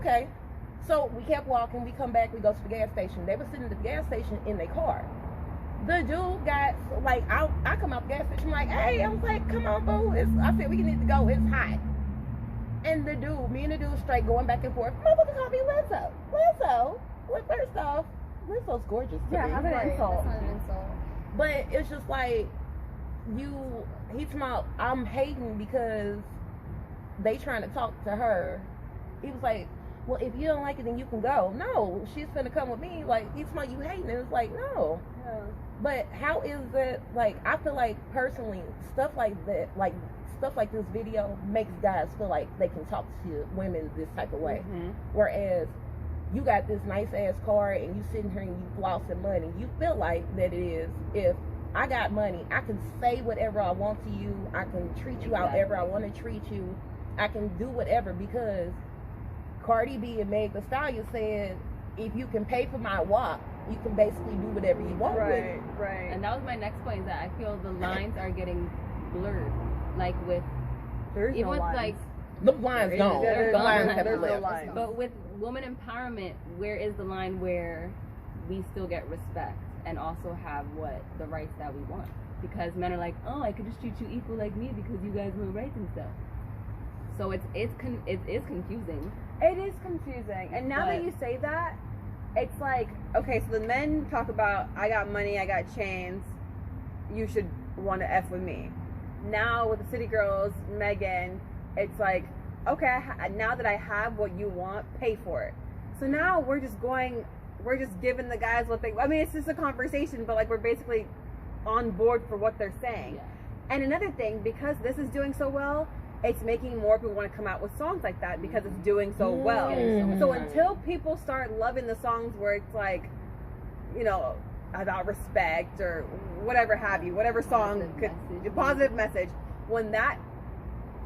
okay. So we kept walking. We come back. We go to the gas station. They were sitting at the gas station in their car. The dude got, like, I come out the gas station, like, hey, I was like, come on, boo. I said, we need to go. It's hot. And the dude, me and the dude straight going back and forth. Motherfucker called me Lizzo. Lizzo? Well, first off, Lizzo's gorgeous to me. Yeah, how's an insult? That's not an insult. But it's just like, he's about, I'm hating because they trying to talk to her. He was like, well, if you don't like it, then you can go. No, she's finna come with me. Like, he's like, you hating it. It's like, no. Yeah. But how is it, like, I feel like, personally, stuff like that, like, stuff like this video makes guys feel like they can talk to women this type of way. Mm-hmm. Whereas, you got this nice-ass car, and you sitting here and you flossing money. You feel like that it is, if I got money, I can say whatever I want to you. I can treat you however I want to treat you. I can do whatever, because Cardi B and Meg Thee Stallion said, if you can pay for my WAP, you can basically do whatever you want with it. Right. And that was my next point, is that I feel the lines are getting blurred. Like with, There's even no with lines. like, The lines gone. They're The gone. lines have There's no left. lines. but with woman empowerment, where is the line where we still get respect and also have the rights that we want? Because men are like, oh, I could just treat you equal like me because you guys want rights and stuff. So it is confusing. It is confusing. And now that you say that, it's like, okay, so the men talk about, I got money, I got chains, you should want to F with me. Now with the City Girls, Megan, it's like, okay, now that I have what you want, pay for it. So now we're just giving the guys what they, I mean, it's just a conversation, but like we're basically on board for what they're saying. Yeah. And another thing, because this is doing so well, it's making more people want to come out with songs like that because it's doing so well. Mm. So until people start loving the songs where it's like, you know, about respect or whatever have you, whatever song positive message, when that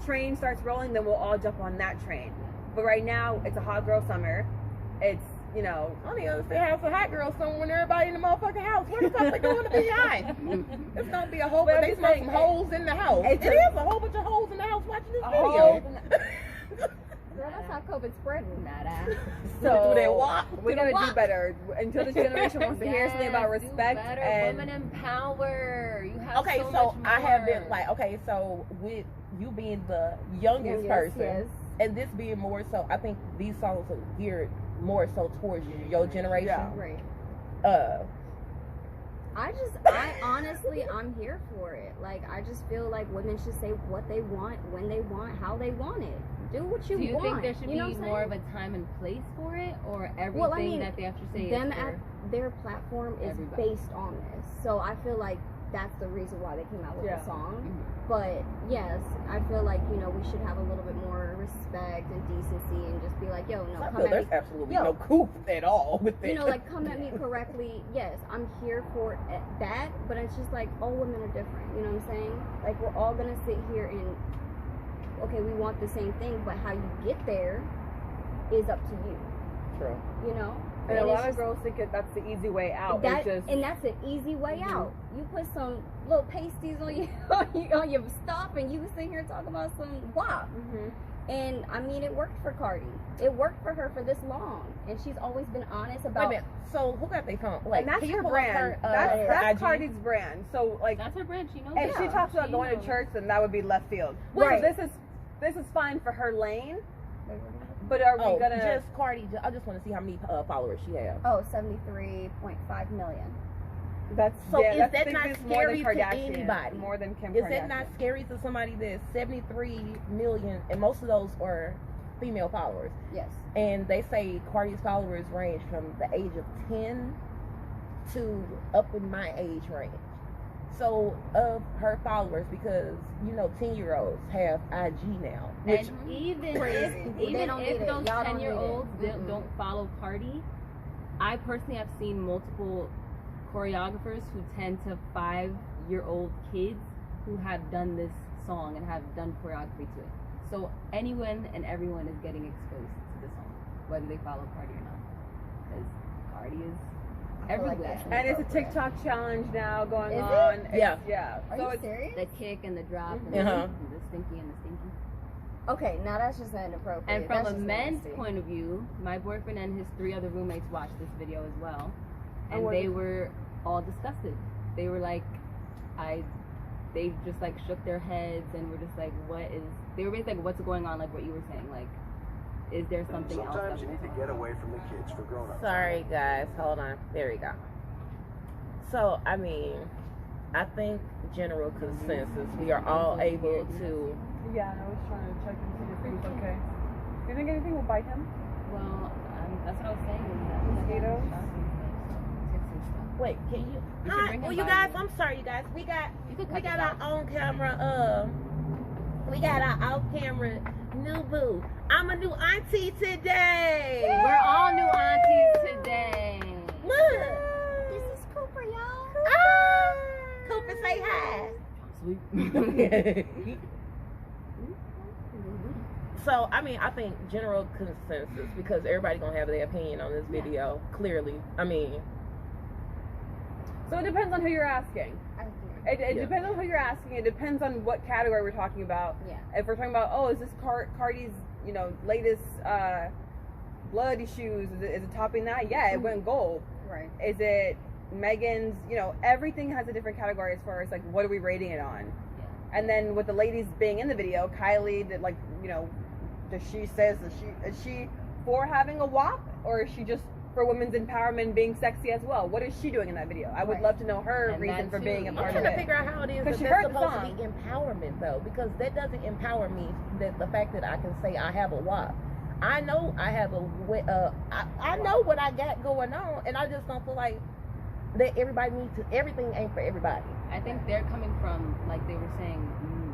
train starts rolling, then we'll all jump on that train. But right now, it's a hot girl summer. It's, you know, I don't even understand how it's a hot girl summer when everybody in the motherfucking house. Where the fuck they going to be hot? It's gonna be a whole bunch. They smoke some holes in the house. It is a whole bunch of holes in the house watching this video. Girl, that's how COVID spread with that ass. So Do they walk? we gotta do better until this generation wants to hear something about respect better. and Women empower. You have Okay, so so much I have more. been like, okay, so with you being the youngest person, Yes. and this being more so, I think these songs are geared more so towards your generation. Yeah. Right. I honestly, I'm here for it. Like, I just feel like women should say what they want, when they want, how they want it. Do what you want. Do you think there should you know be what I'm more of saying? a time and place for it, or everything Well, I mean, that they have to say Them is for at their platform is everybody. based on this. So I feel like that's the reason why they came out with Yeah. the song. Mhm. But yes, I feel like, you know, we should have a little bit more respect and decency and just be like, yo, no, come feel at there's me. absolutely Yo. no coup at all with it. You know, like, come at me correctly. Yes, I'm here for that, but it's just like, all women are different. You know what I'm saying? Like, we're all gonna sit here and, okay, we want the same thing, but how you get there is up to you. True. You know? And a it's lot of just- girls think that's the easy way out. That, it's just, and that's an easy way out. You put some little pasties on on your stuff, and you sit here talking about some WAP. And I mean, it worked for Cardi. It worked for her for this long, and she's always been honest Wait a about. minute. So who got their phone? Like, and that's can you her pull up brand. her, that's IG? Cardi's brand. So like, That's her brand. She knows. if she it. talks about She going to knows. church, then that would be left field. Right. So this is fine for her lane. But are we gonna? Just Cardi. I just want to see how many followers she has. Oh, 73.5 million. That's So yeah, is that's that big not business more than scary to Kardashian, anybody? More than Kim Is Kardashian. that not scary to somebody that's 73 million, and most of those are female followers? Yes. And they say Cardi's followers range from the age of 10 to up in my age range. So of her followers, because you know 10-year-olds have IG now, which And even Crazy. They if don't need it. those Y'all don't need it. 10-year-olds Mm-mm. don't follow Cardi, I personally have seen multiple choreographers who 10 to 5-year-old kids who have done this song and have done choreography to it. So anyone and everyone is getting exposed to the song, whether they follow Cardi or not, because Cardi is I feel like everywhere. that's And it's a inappropriate. TikTok challenge now going Is it? on. Yeah. Yeah. Are So you it's serious? The kick and the drop and Uh-huh. the stinky and the stinky. Okay, now that's just inappropriate. And from That's a just men's nasty. point of view, my boyfriend and his 3 other roommates watched this video as well, and what they did- were all disgusted. They were like, they just like shook their heads and were just like, what is? They were basically like, what's going on? Like what you were saying, like, is there something else? Sometimes you need to get away from the kids for grown-ups. Sorry, guys. Hold on. There we go. So, I mean, I think general consensus, we are all able to. Yeah, I was trying to check and see if he was okay. You think anything will bite him? Well, that's what I was saying. Mosquitoes? Wait, can you? We should Hi. bring Well, him you by guys, here. I'm sorry, you guys. We got this our out. own camera. We got our off-camera new boo. I'm a new auntie today. We're all new aunties today. Look. This is Cooper, y'all. Ah, Cooper, say hi. Sweet. So, I mean, I think general consensus, because everybody gonna have their opinion on this video, clearly. I mean, So it depends on who you're asking. It Yeah. depends on who you're asking. It depends on what category we're talking about. Yeah. If we're talking about, oh, is this Cardi's, latest blood issues? Is it topping that? Yeah, it went gold. Right. Is it Megan's? Everything has a different category as far as like what are we rating it on. And then with the ladies being in the video, Kylie, that does she is she for having a WAP, or is she just for women's empowerment, being sexy as well? What is she doing in that video? I would Right. love to know her And reason that for too. being a I'm part trying of to it. figure out how it is Because that she that's heard the supposed song. to be empowerment, though, because that doesn't empower me. That the fact that I can say I have a WAP. I know I have I know what I got going on, and I just don't feel like that everybody needs to. Everything ain't for everybody. I think they're coming from, like they were saying,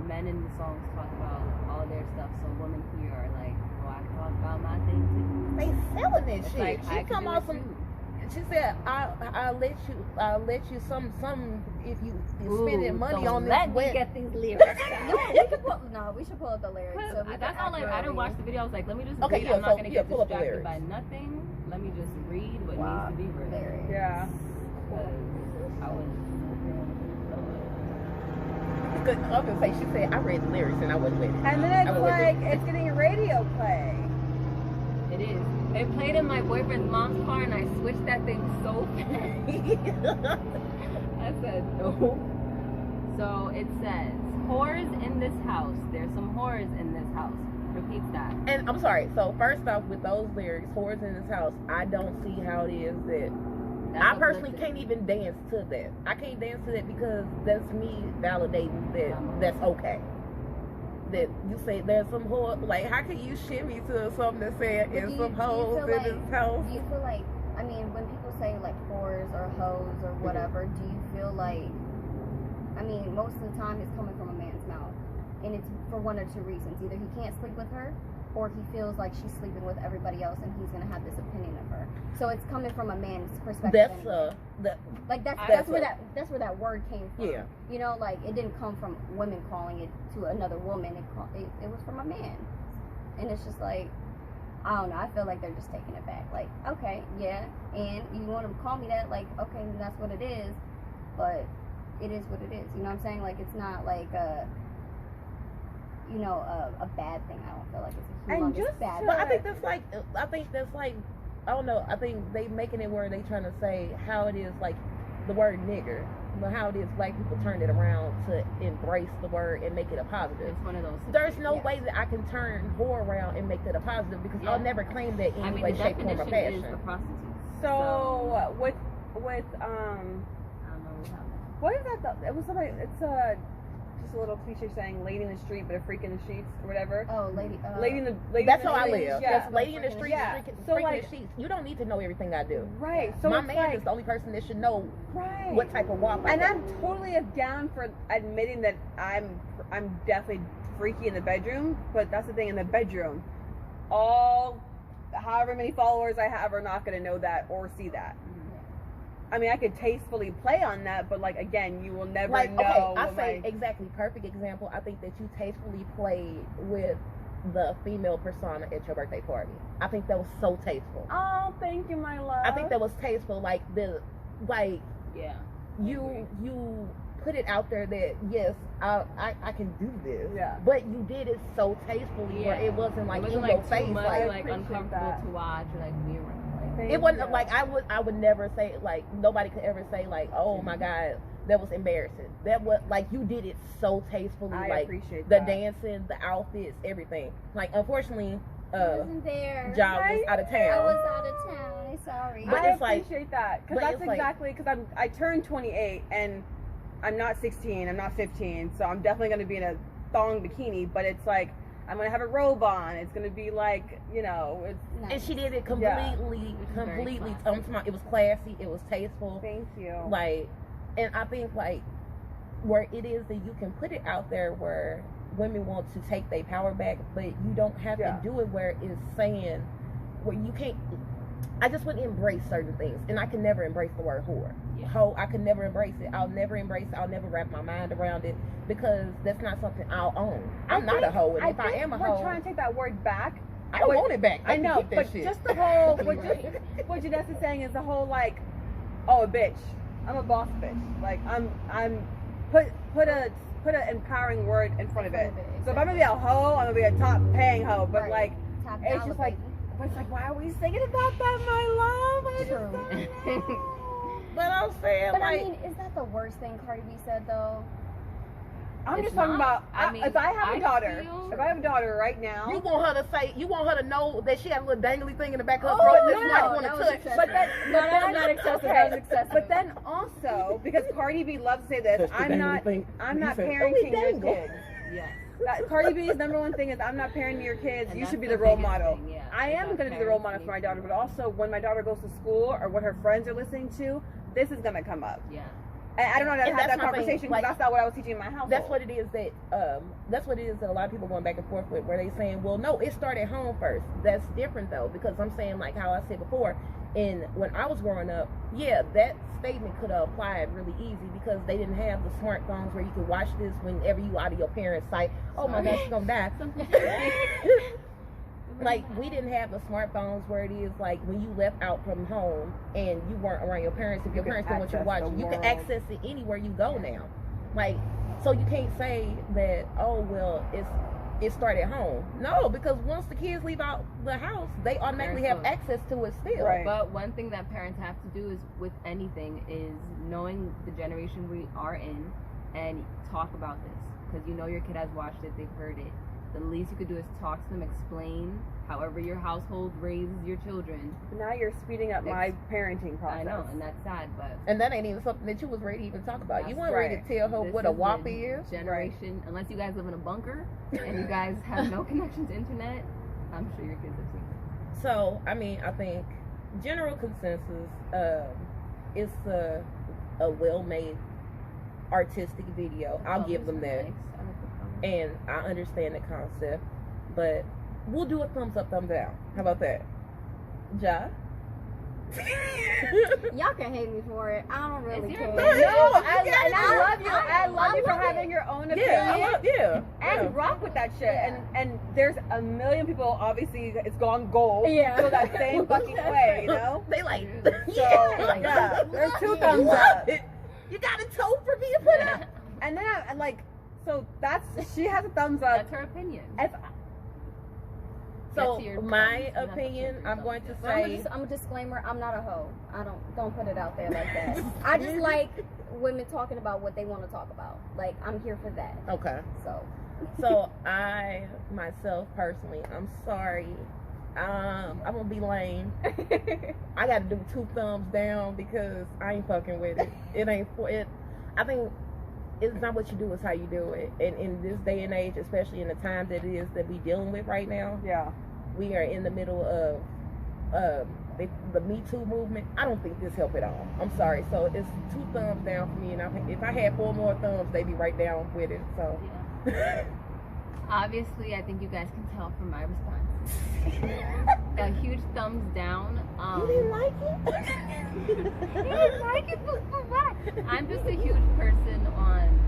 men in the songs talk about all their stuff, so women here are like, well, I can talk about my thing too. They selling this It's shit. like, I She can come do off it some. too. She said, I'll let you some if you spending money so on this let me web." get these lyrics down. We should pull up the lyrics. So we That's can all. Like, I didn't watch the video. I was like, let me just Okay, read. yeah, I'm not so, gonna yeah, get pull up the distracted lyrics. by nothing. Let me just read what Wow. needs to be read. Lyrics. Yeah. I was. Because I was gonna say, she said I read the lyrics and I wasn't with it. And then I it's wasn't with like it. it's getting a radio play. It is. It played in my boyfriend's mom's car, and I switched that thing so fast. I said no. So it says, "Whores in this house. There's some whores in this house." Repeats that. And I'm sorry. So first off, with those lyrics, "whores in this house," I don't see how it is that That's I personally uplifting. can't even dance to that. I can't dance to that because that's me validating that that's okay. That you say there's some whore, like how can you shimmy to something that said But "and do some you hoes feel in like- this house"? Do you feel like, I mean, when people say like whores or hoes or whatever, do you feel like, I mean, most of the time it's coming from a man's mouth, and it's for one or two reasons. Either he can't sleep with her, or he feels like she's sleeping with everybody else, and he's gonna have this opinion of her. So it's coming from a man's perspective. That's anyway. Like that's that's where a- that's where that word came from. Yeah. You know, like it didn't come from women calling it to another woman. It was from a man, and it's just like, I don't know. I feel like they're just taking it back. Like, okay, yeah, and you want to call me that? Like, okay, then that's what it is. But it is what it is. You know what I'm saying? Like, it's not like a bad thing. I don't feel like it's a And humongous just bad. to- But I think that's like I don't know. I think they making it where they trying to say how it is like the word nigger, but how it is black people turned it around to embrace the word and make it a positive. It's one of those. There's no Yeah. way that I can turn whore around and make that a positive because Yeah. I'll never claim that in I any mean, way, the shape, form, or definition is fashion. a prostitute. So with I don't know what's happening. what is that? It was somebody. It's just a little cliche saying "lady in the street, but a freak in the sheets" or whatever. Oh, lady. Lady in the lady. That's in the how I streets, live. Yeah. That's lady in the street, Yeah. freaking So, freaking like- the sheets. You don't need to know everything I do. Right. So My it's man like, is the only person that should know right. what type of WAP I And got. I'm totally down for admitting that I'm definitely freaky in the bedroom, but that's the thing, in the bedroom, however many followers I have are not going to know that or see that. I mean, I could tastefully play on that, but like again, you will never Like, know. okay, I what say my- exactly perfect example. I think that you tastefully played with the female persona at your birthday party. I think that was so tasteful. Oh, thank you, my love. I think that was tasteful. Like Yeah. you put it out there that yes, I can do this. Yeah. But you did it so tastefully where it wasn't like it in wasn't your face, too much, like uncomfortable that. to watch or like weird. Thank it wasn't you. like I would never say like nobody could ever say like, oh my god, that was embarrassing. That was like you did it so tastefully. I like appreciate the that. dancing, the outfits, everything. Like unfortunately, I wasn't there. John was out of I town. was out of town. I'm sorry. But I it's like- appreciate that because but that's it's like- exactly because I turned 28 and I'm not 16, I'm not 15, so I'm definitely gonna be in a thong bikini. But it's like I'm gonna have a robe on. It's gonna be like it's Nice. And she did it Yeah. completely. Very classy. It was classy. It was tasteful. thank you. Like, and I think like where it is that you can put it out there where women want to take their power back, but you don't have Yeah. to do it where it's saying where you can't. I just would embrace certain things, and I can never embrace the word whore. Yeah. Hoe, I can never embrace it. I'll never embrace it. I'll never wrap my mind around it because that's not something I'll own. I'm not a hoe, and if I think am a we're hoe, trying to take that word back. I don't want it back. I can know, keep that but shit. just the whole what Right. Jahnessa's saying is the whole like, oh, a bitch. I'm a boss bitch. Like I'm put an empowering word in front of it. So if I'm gonna be a hoe, I'm gonna be a top paying hoe. But Right. like, Top it's dollar, just like, baby. but it's like, why are we singing about that, my love? I just don't know. But I'm saying But like. I mean, is that the worst thing Cardi B said though? I'm It's just talking not. about I mean, if I have a I daughter, feel- if I have a daughter right now, You want her to say, you want her to know that she had a little dangly thing in the back of her Oh, throat that no, you might no, want to that was touch. excessive. but then, No, that was not excessive, that was excessive. But then also, because Cardi B loves to say this, Touch the I'm dangly not thing. I'm You not said, "Oh, parenting we your dangle." kids. Yes. Cardi B's number one thing is I'm not parenting your kids. And You that's should be the the role biggest model. thing, yeah. I am About going to be the role model parents for my need daughter, to- but also when my daughter goes to school or what her friends are listening to, this is going to come up. Yeah. And I don't know how to And have that's that my thing, conversation because like, that's not what I was teaching in my household. That's what it is that a lot of people going back and forth with, where they saying, well, no, it started home first. That's different though, because I'm saying like how I said before, and when I was growing up, yeah, that statement could have applied really easy because they didn't have the smartphones where you could watch this whenever you out of your parents' sight. Oh my God, she's gonna die. Like we didn't have the smartphones where it is like when you left out from home and you weren't around your parents. If your You can parents don't want you to watch access it, the you can world. access it anywhere you go now. Like, so you can't say that, oh well, it started at home. No, because once the kids leave out the house, they automatically have Parents access to it still. Right. But one thing that parents have to do is with anything is knowing the generation we are in and talk about this because you know your kid has watched it, they've heard it. The least you could do is talk to them, explain however your household raises your children. Now you're speeding up my parenting process. I know, and that's sad, but And that ain't even something that you was ready to even talk about. You That's weren't ready to tell her this what a is W.A.P the is. generation. Unless you guys live in a bunker and you guys have no connection to internet, I'm sure your kids have seen it. So, I mean, I think general consensus, it's a well-made artistic video. I'll give them that. Nice. I like the comment. And I understand the concept, but we'll do a thumbs up, thumbs down. How about that? Ja? Y'all can hate me for it. I don't really It's care. your No, opinion. I love you. I love you for love it. having your own opinion. Yeah. And rock with that shit. Yeah. And there's a million people, obviously, it's gone gold. Yeah. Feel that same fucking way, you know? They like, So, yeah, there's two thumbs up. You got a toe for me to put up? And then I like, so she has a thumbs up. That's her opinion. If, So, That's your my thumbs, not the opinion, trigger I'm going to thumbs. say, I'm a disclaimer. I'm not a hoe. I don't put it out there like that. I just like women talking about what they want to talk about. Like I'm here for that. okay. So I, myself, personally, I'm sorry. I'm going to be lame. I got to do 2 thumbs down because I ain't fucking with it. It ain't for it. I think it's not what you do, it's how you do it. And in this day and age, especially in the time that it is that we dealing with right now, yeah. we are in the middle of the Me Too movement. I don't think this helped at all. I'm sorry. So it's 2 thumbs down for me. And if I had 4 more thumbs, they'd be right down with it. So Yeah. Obviously, I think you guys can tell from my response. A huge thumbs down. you didn't like it? You didn't like it, but what? I'm just a huge person on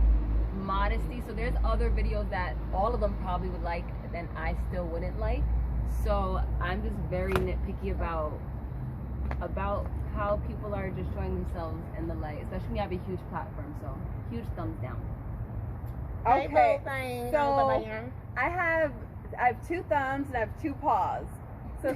modesty. So there's other videos that all of them probably would like, and I still wouldn't like. So I'm just very nitpicky about how people are just showing themselves in the light, especially when you have a huge platform. So huge thumbs down. Okay, Hey, so I have 2 thumbs and I have 2 paws. So